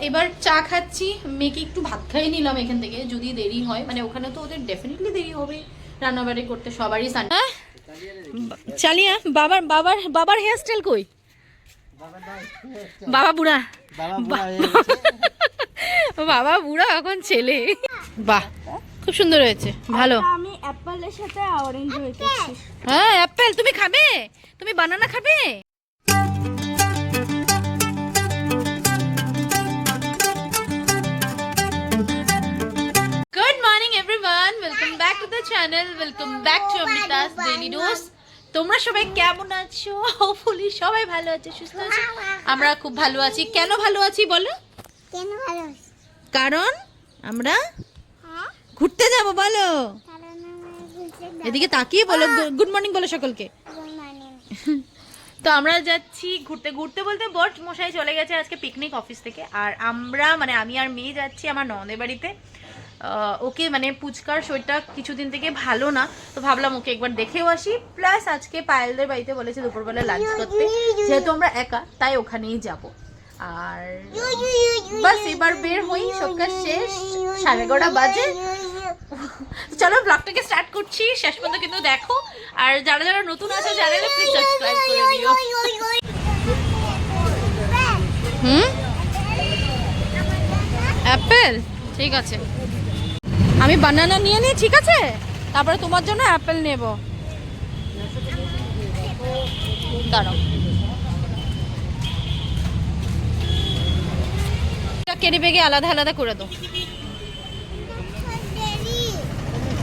এবার চা খাচ্ছি, মেয়েকে একটু ভাত খাইয়ে নিলাম এখান থেকে, যদি দেরি হয়, মানে ওখানে তো ওদের ডেফিনেটলি দেরি হবে রান্নাবাড়ি করতে, সবারই সানডে। চালিয়া বাবার বাবার বাবার হেয়ার স্টাইল কই? বাবা বুড়া, বাবা বুড়া এখন ছেলে। বাহ, খুব সুন্দর হয়েছে, ভালো। আমি অ্যাপেলের সাথে অরেঞ্জ হয়েছে। হ্যাঁ অ্যাপেল, তুমি খাবে? তুমি বানানা খাবে? Good morning everyone, welcome back to the channel, welcome back to Amrita's daily dose. তোমরা সবাই কেমন আছো? হোপফুলি সবাই ভালো আছে, সুস্থ আছে। আমরা খুব ভালো আছি। কেন ভালো আছি বলো? কেন ভালো আছি? কারণ আমরা ঘুরতে যাব। বলো, এদিকে তাকিয়ে বলো, গুড মর্নিং বলো সকলকে। তো আমরা যাচ্ছি ঘুরতে। ঘুরতে বলতে বর মশাই চলে গেছে আজকে পিকনিক অফিস থেকে, আর আমরা মানে আমি আর মেয়ে যাচ্ছি আমার ননদের বাড়িতে। ওকে মানে পুচকার শরীরটা কিছুদিন থেকে ভালো না, তো ভাবলাম ওকে একবার দেখেও আসি। প্লাস আজকে পায়েলদের বাড়িতে বলেছে দুপুরবেলা লাঞ্চ করতে, যেহেতু আমরা একা তাই ওখানেই যাব। আর বাস এবার বের হই, সব কাজ শেষ, 11:30 বাজে। চলো ব্লগটাকে স্টার্ট করছি, শেষ পর্যন্ত কিন্তু দেখো। আর যারা যারা নতুন আছে চ্যানেলে প্লিজ সাবস্ক্রাইব করে দিও। অ্যাপেল ঠিক আছে, আমি বানানা নিয়ে নিই, ঠিক আছে? তারপরে তোমার জন্য অ্যাপেল নেব। দাঁড়াও, কেরি বেগে আলাদা আলাদা করে দাও।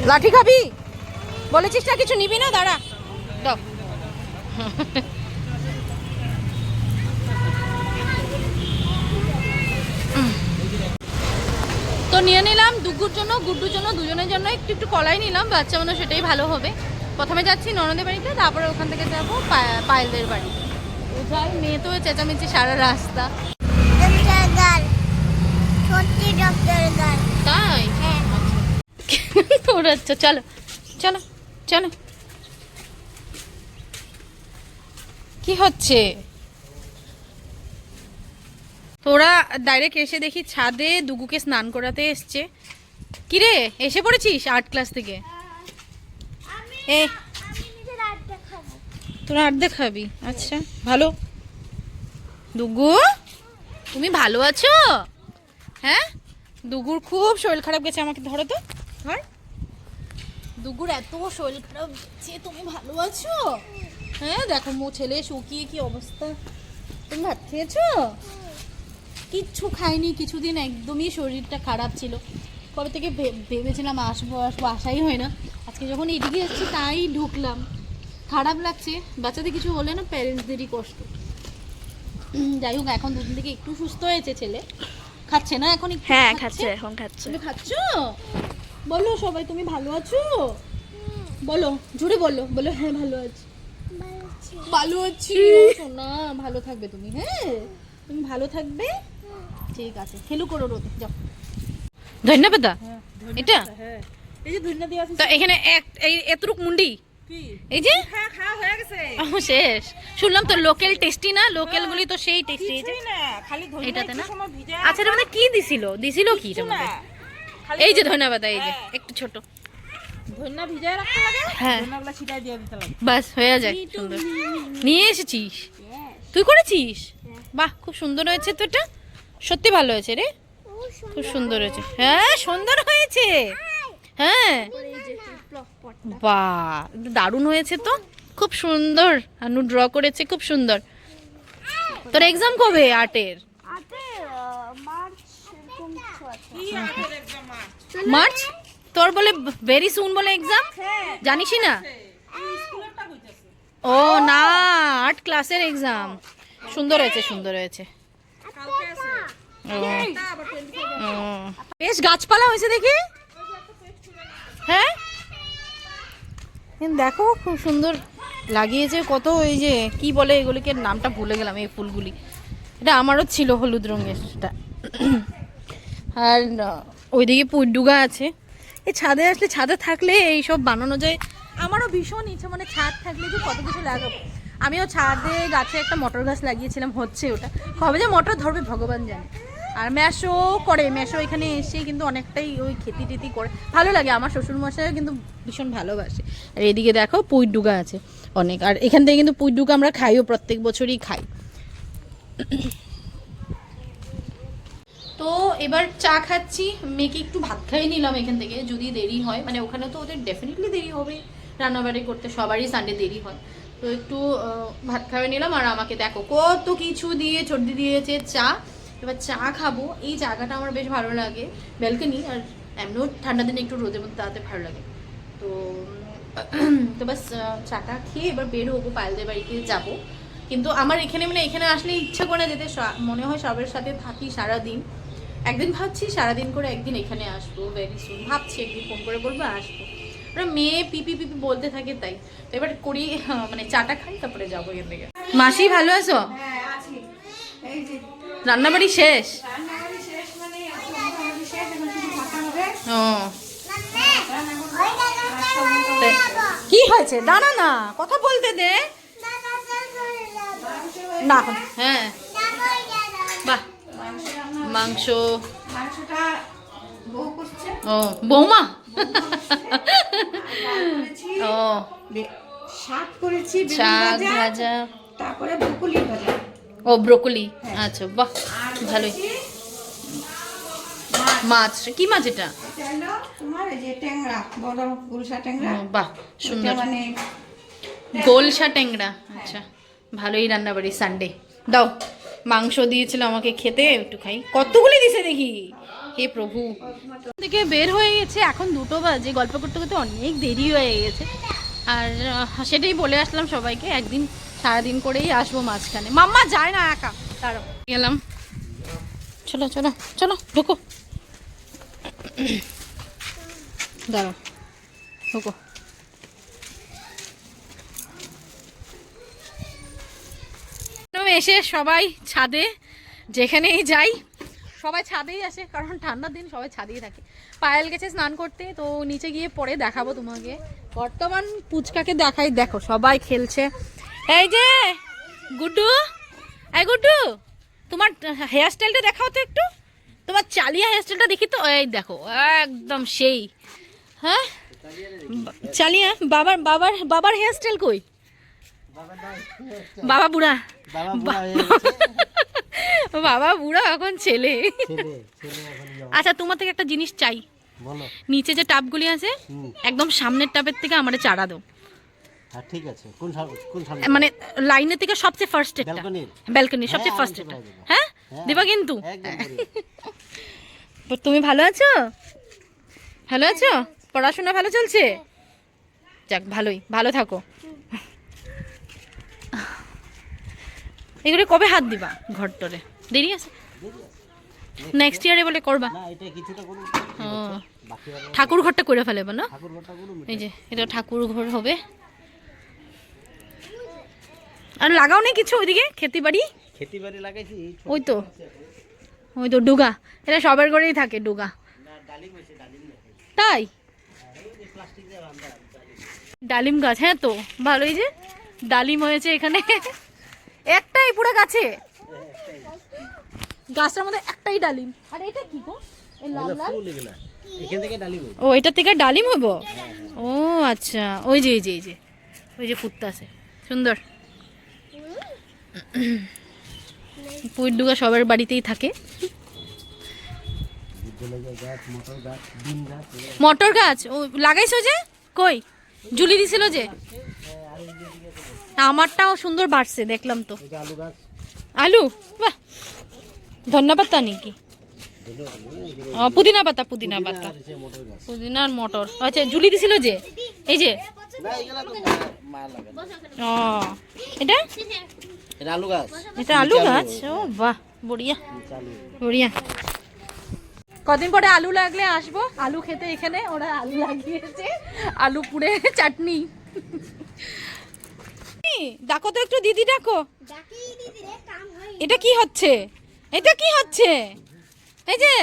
লাঠি খাবি বলেছিস না, কিছু নিবি না? দাঁড়া, দাও। তো নিয়ে নিলাম দুগুর জন্য, গুড্ডুর জন্য, দুজনের জন্য একটু একটু কলাই নিলাম, বাচ্চা মনে সেটাই ভালো হবে। প্রথমে যাচ্ছি ননদের বাড়িতে, তারপরে ওখান থেকে যাবো পায়েলদের বাড়ি। যাই, মেয়ে তো চেঁচামেচি সারা রাস্তা। তাই? আচ্ছা চলো চলো চলো। কি হচ্ছে? তোরা ডাইরেক্ট এসে দেখি ছাদে দুগুকে স্নান করাতে এসছে। কিরে, এসে পড়েছিস আর্ট ক্লাস থেকে? এ তোরা আর্ট দেখাবি? আচ্ছা ভালো। দুগু তুমি ভালো আছো? হ্যাঁ, দুগুর খুব শরীর খারাপ গেছে, আমাকে ধরো তো, ধর। দুগুর এত শরীর খারাপ গেছে, তুমি ভালো আছো? হ্যাঁ দেখো ছেলে শুকিয়ে কি অবস্থা। তুমি ভাত খেয়েছো? কিচ্ছু খাইনি কিছুদিন, একদমই শরীরটা খারাপ ছিল। কবে থেকে ভেবেছিলাম আসবো আসবো, আসাই হয় না। আজকে যখন এদিকে এসেছি তাই ঢুকলাম। খারাপ লাগছে, বাচ্চাদের কিছু হলে না প্যারেন্টসদেরই কষ্ট। যাই হোক, এখন দুদিন থেকে একটু সুস্থ হয়েছে ছেলে, খাচ্ছে না এখন? হ্যাঁ খাচ্ছে, এখন খাচ্ছে। তুমি খাচ্ছো? বলো সবাই তুমি ভালো আছো, বলো জোরে বলো, বলো হ্যাঁ ভালো আছি, ভালো আছি। সোনা ভালো থাকবে তুমি, হ্যাঁ তুমি ভালো থাকবে, ঠিক আছে। খেলু করো রোদে যাও। ধন্যবাদ। এটা এই যে ধন্যবাদ দিয়া আছে তো এখানে এই এতটুক মুন্ডি, এই যে খাওয়া হয়ে গেছে শেষ। শুনলাম তো লোকাল টেস্টি না, লোকাল গুলি তো সেই টেস্টি। এই যে না খালি ধন্যবাদ এটাতে না, সময় ভিজে। আচ্ছা এটা মানে কি দিছিল কি এটার মধ্যে? এই যে ধন্যবাদ, এই যে একটু ছোট ধন্যবাদ ভিজায় রাখতে লাগে, হ্যাঁ ধন্যবাদগুলো ছিটাই দিয়ে দিতে লাগে, বাস হয়ে যায়। সুন্দর নিয়ে এসেছিস, তুই করেছিস? বাহ খুব সুন্দর হয়েছে তো, এটা সত্যি ভালো হয়েছে রে, খুব সুন্দর হয়েছে। হ্যাঁ সুন্দর হয়েছে, হ্যাঁ বাহ দারুণ হয়েছে তো, খুব সুন্দর। আনু ড্র করেছে খুব সুন্দর। তোর এক্সাম কবে আর্টের? মার্চ? তোর বলে ভেরি সুন বলে এক্সাম, জানিসই না? ও না, আর্ট ক্লাসের এক্সাম। সুন্দর হয়েছে, সুন্দর হয়েছে। বেশ গাছপালা হয়েছে দেখি, হ্যাঁ দেখো খুব সুন্দর লাগিয়েছে কত। এই যে কি বলে এগুলিকে, নামটা ভুলে গেলাম, এই ফুলগুলি। এটা আমারও ছিল হলুদ রঙের এটা। আর ওইদিকে পুড্ডুগা আছে। এই ছাদে আসলে, ছাদে থাকলে এইসব বানানো যায়। আমারও ভীষণ ইচ্ছা, মানে ছাদ থাকলে যে কত কিছু লাগাবো। আমিও ছাদে গাছে একটা মটর গাছ লাগিয়েছিলাম, হচ্ছে ওটা, কবে যে মটর ধরবে ভগবান জানে। আর ম্যাশো করে, ম্যাশো এখানে এসে কিন্তু অনেকটাই ওই খেতি টেতি করে, ভালো লাগে। আমার শ্বশুরমশাইও কিন্তু ভীষণ ভালোবাসে। আর এদিকে দেখো পুঁই ডুগা আছে অনেক, আর এখান থেকে কিন্তু পুঁই ডুগা আমরা খাইও, প্রত্যেক বছরই খাই। তো এবার চা খাচ্ছি, মেয়েকে একটু ভাত খাইয়ে নিলাম এখান থেকে, যদি দেরি হয়, মানে ওখানে তো ওদের ডেফিনেটলি দেরি হবে রান্নাবাড়ি করতে, সবারই সানডে দেরি হয়। তো একটু ভাত খাইয়ে নিলাম। আর আমাকে দেখো কত কিছু দিয়ে ছর্দি দিয়েছে চা, এবার চা খাবো। এই জায়গাটা আমার বেশ ভালো লাগে, ব্যালকনি, আর এমনিও ঠান্ডা দিনে একটু রোদের মধ্যে দাঁড়াতে ভালো লাগে। তো তো বাস চাটা খেয়ে এবার বের হবো, পায়েলদের বাড়িতে যাবো। কিন্তু আমার এখানে মানে এখানে আসলে ইচ্ছা করে না যেতে, মনে হয় সবার সাথে থাকি সারাদিন। একদিন ভাবছি সারাদিন করে একদিন এখানে আসবো, ভেরি সুন ভাবছি একদিন ফোন করে বলবো আসবো। ওরা মেয়ে পিপি পিপি বলতে থাকে, তাই তো এবার করি, মানে চাটা খাই তারপরে যাবো এখান থেকে। মাসি ভালো আছো? রান্নাবাড়ি শেষ? ও কি হয়েছে? দাঁড়া না, কথা বলতে দে না। হ্যাঁ বাহ, মাংস, ও বৌমা, ও শাক করেছি, শাক ভাজা, তারপরে ব্রোকলি ভাজা। ও ব্রোকলি, আচ্ছা বাহ ভালোই। মাছ, কি মাছ এটা? এটা হলো তোমার এই যে ট্যাংরা, বড় গুলশা ট্যাংরা। বাহ সুন্দর, মানে গোলসা ট্যাংরা, আচ্ছা ভালোই রান্নাবাড়ি সানডে। দাও, মাংস দিয়েছিল আমাকে খেতে, একটু খাই। কতগুলি দিছে দেখি, হে প্রভু। থেকে বের হয়ে গেছে, এখন 2টো বাজে, গল্প করতে করতে অনেক দেরি হয়ে গেছে। আর সেটাই বলে আসলাম সবাইকে, একদিন সারাদিন করেই আসবো মাঝখানে। মাম্মা যায় না একা, দাঁড়াও গেলাম। চলো চলো চলো ঢুকো, দাঁড়াও ঢুকো। এসে সবাই ছাদে, যেখানেই যাই সবাই ছাদেই আসে, কারণ ঠান্ডার দিন সবাই ছাদেই থাকে। পায়েল গেছে স্নান করতে, তো নিচে গিয়ে পরে দেখাবো তোমাকে। বর্তমান পুচকাকে দেখাই, দেখো সবাই খেলছে। এই যে গুড্ডু, এই গুড্ডু, তোমার হেয়ার স্টাইলটা দেখাও তো একটু, তোমার চালিয়া হেয়ার স্টাইলটা দেখি তো। এই দেখো একদম সেই, হ্যাঁ চালিয়া। বাবার বাবার বাবার হেয়ার স্টাইল কই? বাবা বুড়া, বাবা বুড়া এখন ছেলে। আচ্ছা তোমার থেকে একটা জিনিস চাই, নিচে যে টাবগুলি আছে একদম সামনের টাবের থেকে আমারে চারা দাও। হ্যাঁ ঠিক আছে, কোন সামনে? মানে লাইনের থেকে সবচেয়ে ফার্স্ট একটা, ব্যালকনি সবচেয়ে ফার্স্ট একটা। হ্যাঁ দেবা কিন্তু। তুমি ভালো আছো? ভালো আছো? পড়াশোনা ভালো চলছে? যাক ভালোই, ভালো থাকো। এগুলো কবে হাত দিবা ঘর টরে? দেরি আছে, নেক্সট ইয়ারে বলে করবা? না এটা কিছুটা করুন, ও ঠাকুর ঘরটা করে ফেলেবা না? ঠাকুর ঘরটা করুন। এই যে এটা ঠাকুর ঘর হবে। আর লাগাও নেই কিছু ওইদিকে খেতে বাড়ি? খেতে বাড়ি লাগাইছি, ওই তো, ওই তো ডুগা, এটা সবার ঘরেই থাকে ডুগা। তাই ডালিম গাছ, হ্যাঁ তো ভালোই যে ডালিম হয়েছে এখানে। একটাই পুরো গাছে, গাছটার মধ্যে একটাই ডালিম। আর এটা কি গো, এই লাল লাল? এখান থেকে ডালিম। ও এটা থেকে ডালিম হবো। ও আচ্ছা, ওই যে এই যে এই যে ওই যে ফুটতে আছে, সুন্দর। পুঁই ডুগা সবার বাড়িতেই থাকে। মটর গাছ ও লাগাইছো যে, কই ঝুলি দিছিল যে? আমারটাও সুন্দর বাড়ছে দেখলাম তো। আলু, বাহ, ধন্যা পাতা নাকি? পুদিনা পাতা, পুদিনা পাতা, পুদিনার মটর। আচ্ছা ঝুলি দিছিল যে, এই যে ও এটা আলু গাছ, এটা আলু গাছ। ও বাহ, বড়িয়া বড়িয়া। কদিন পরে আলু লাগলে আসবো আলু খেতে এখানে। ওরা আলু লাগিয়েছে, আলু পুড়ে চাটনি। ডাকো তো একটু, দিদি ডাকো। এটা কি হচ্ছে? এটা কি হচ্ছে? এই যে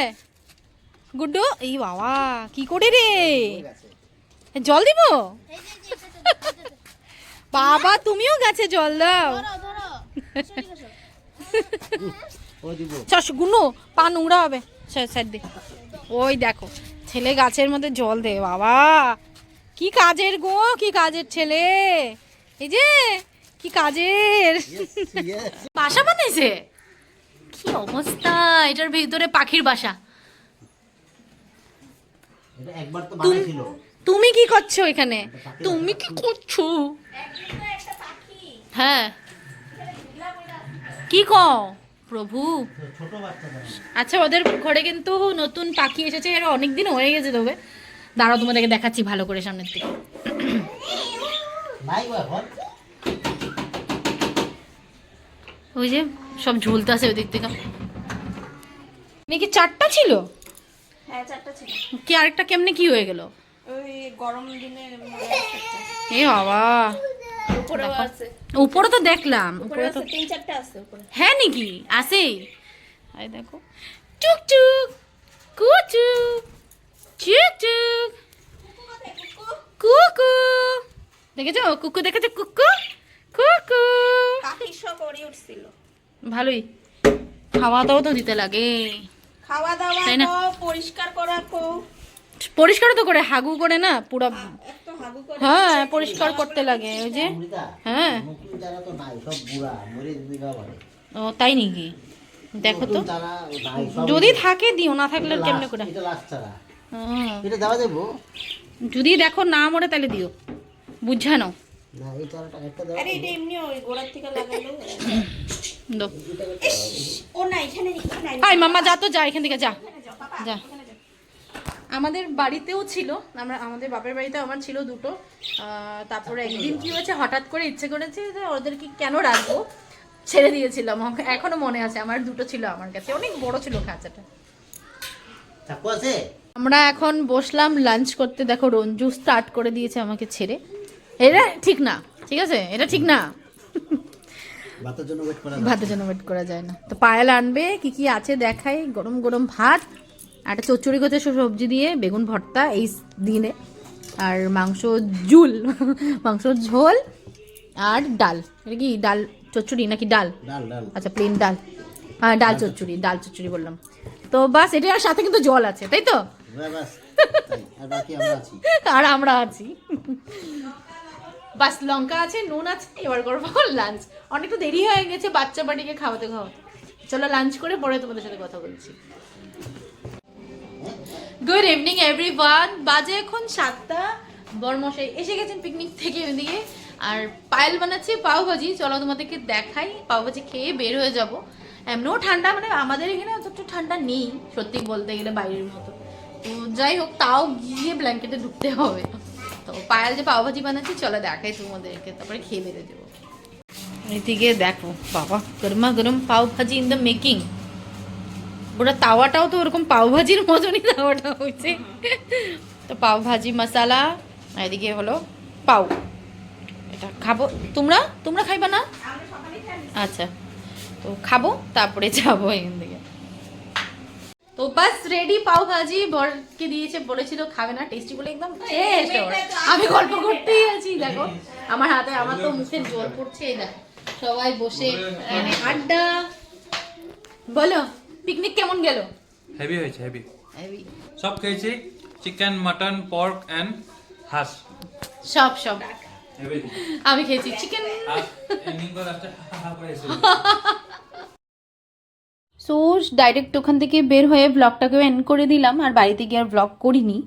গুড্ডু, এই বাবা কি করে রে, জল দিব? বাবা তুমিও গাছে জল দাও। ও দিব চশ গুনো পা নোংরা হবে সাইড দে। ওই দেখো ছেলে গাছের মধ্যে জল দে বাবা, কি কাজের গো, কি কাজের ছেলে, এই যে কি কাজের বাসা বানাইছে, কি অবস্থা, এটার ভিতরে পাখির বাসা। এটা একবার তো বানাইছিল। তুমি কি করছো এখানে, তুমি কি করছো? হ্যাঁ কি কও প্রভু। ছোট বাচ্চা দ্বারা আচ্ছা ওদের ঘরে কিন্তু নতুন পাখি এসেছে, এর অনেকদিন হয়ে গেছে, তবে দাঁড়াও তোমাদেরকে দেখাচ্ছি ভালো করে সামনের থেকে। নাই এখন ওই যে সব ঝুলতে আছে ওই দিক থেকে। নাকি 4টা ছিল, হ্যাঁ 4টা ছিল। কি আরেকটা কেমনে কি হয়ে গেল? ওই গরম দিনে এ বাবা, উপরেও আছে, উপরে তো দেখলাম, উপরে তো 3-4টা আছে উপরে। হ্যাঁ নাকি আসেই, আই দেখো চুক চুক কুচু চুক চুক কুকু, দেখেছো কুকু, দেখেছো কুকু কুকু, পাখি সব ওড়ে উঠছিল। ভালোই, খাওয়া দাওয়া তো দিতে লাগে, খাওয়া দাওয়া তাই না? কো, পরিষ্কার করা কো, পরিষ্কার তো করে হাগু করে না পুরো, একটু হাগু করে। হ্যাঁ পরিষ্কার করতে লাগে ওই যে। অমৃতা হ্যাঁ নতুন যারা তো নাই, সব বুড়া মরে দিবা পারে। ও তাই নাকি, দেখো তো নতুন যারা নাই সব যদি থাকে দিও, না থাকলে আর কেমনে করে। এটা লাস্ট ছাড়া হ্যাঁ, এটা দেওয়া দেবো যদি দেখো না মরে তাহলে দিও, বুঝানো না, এই চারাটা একটা দেওয়া আরে এটা এমনি ওই গোড়ার থেকে লাগাইলো। দো। ও না এখানে নাই। হাই মাম্মা যা তো, যা এখান থেকে যা যা। আমাদের বাড়িতেও ছিল, আমাদের বাপের বাড়িতে আমার ছিল দুটো, তারপরে একদিন কি হয়েছে হঠাৎ করে ইচ্ছে করেছে যে ওদেরকে কেন রাখবো, ছেড়ে দিয়েছিলাম। এখনো মনে আছে আমার দুটো ছিল আমার কাছে, অনেক বড় ছিল খাঁচাটা। চাকু আছে আমরা এখন বসলাম লাঞ্চ করতে, দেখো রঞ্জু স্টার্ট করে দিয়েছে আমাকে ছেড়ে, এটা ঠিক না, ঠিক আছে এটা ঠিক না, ভাতের জন্য ওয়েট করা ভাতের জন্য ওয়েট করা যায় না। তো পায়েল আনবে কি কি আছে দেখাই, গরম গরম ভাত, একটা চচ্চড়ি করতে সবজি দিয়ে, বেগুন ভর্তা এই দিনে, আর মাংস ঝুল মাংস ঝোল, আর ডাল। এটা কি ডাল চচ্চড়ি নাকি ডাল? ডাল ডাল আচ্ছা প্লেন ডাল, হ্যাঁ ডাল চচ্চড়ি বললাম তো, বাস এটা, আর সাথে কিন্তু জল আছে তাই তো, বাস তাই, আর বাকি আমরা আছি। আর আমরা আছি বাস, লঙ্কা আছে, নুন আছে, এবার করবো লাঞ্চ। অনেকটা দেরি হয়ে গেছে বাচ্চা বাড়িকে খাওয়াতে খাওয়াতে, চলো লাঞ্চ করে পরে তোমাদের সাথে কথা বলছি। গুড ইভিনিং এভরিওয়ান, বাজে এখন 7টা, বরমশাই এসে গেছেন পিকনিক থেকে ওইদিকে, আর পায়েল বানাচ্ছে পাও ভাজি, চলো তোমাদেরকে দেখাই, পাও ভাজি খেয়ে বের হয়ে যাব। এমনিও ঠান্ডা, মানে আমাদের এখানে অতটা ঠান্ডা নেই সত্যি বলতে গেলে বাইরের মতো, তো যাই হোক তাও গিয়ে ব্ল্যাঙ্কেটে ঢুকতে হবে। তো পায়েল যে পাও ভাজি বানাচ্ছি চলো দেখাই তোমাদেরকে, তারপরে খেয়ে বেরো যাবো। এদিকে দেখো বাবা, গরমা গরম পাও ভাজি ইন দ্য মেকিং, ওটা তাওয়াটাও তো ওরকম পাও ভাজির মতনই তাওয়াটা হয়েছে। তো পাও ভাজি মশালা, এদিকে হলো পাও, এটা খাবো, তোমরা খাইবা না? আচ্ছা তো খাবো তারপরে যাবো এখান থেকে। তো বাস রেডি পাও ভাজি, বরকে দিয়েছে, বলেছিল খাবে না, টেস্টি বলে একদম টেস্ট। আমি গল্প করতেই আছি, দেখো আমার হাতে, আমার তো মুখে জল পড়ছে, এই দেখো সবাই বসে এখানে আড্ডা। বলো পিকনিক কেমন গেল? হেভি হয়েছে, হেভি হেভি, সব খেয়েছি, চিকেন, মাটন, পর্ক এন্ড হাঁস, সব এভরিথিং। আমি খেয়েছি চিকেন। আর এন্ডিং করে লাস্টে হা করে এসে সো ডাইরেক্ট ওখান থেকে বের হয়ে ব্লগটাকেও এন্ড করে দিলাম, আর বাড়িতে গিয়ে আর ব্লগ করিনি।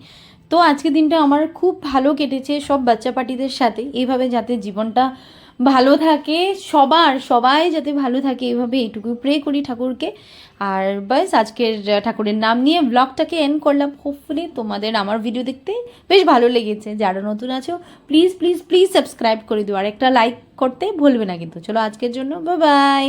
তো আজকের দিনটা আমার খুব ভালো কেটেছে সব বাচ্চা পার্টিদের সাথে, এইভাবে যাতে জীবনটা ভালো থাকে, সবাই যাতে ভালো থাকে, এইভাবে এইটুকু প্রে করি ঠাকুরকে। আর বাস আজকের ঠাকুরের নাম নিয়ে ব্লগটাকে এন্ড করলাম। হোপফুলি তোমাদের আমার ভিডিও দেখতে বেশ ভালো লেগেছে, যারা নতুন আছো প্লিজ প্লিজ প্লিজ সাবস্ক্রাইব করে দিও, আর একটা লাইক করতে ভুলবে না কিন্তু। চলো আজকের জন্য বাই বাই।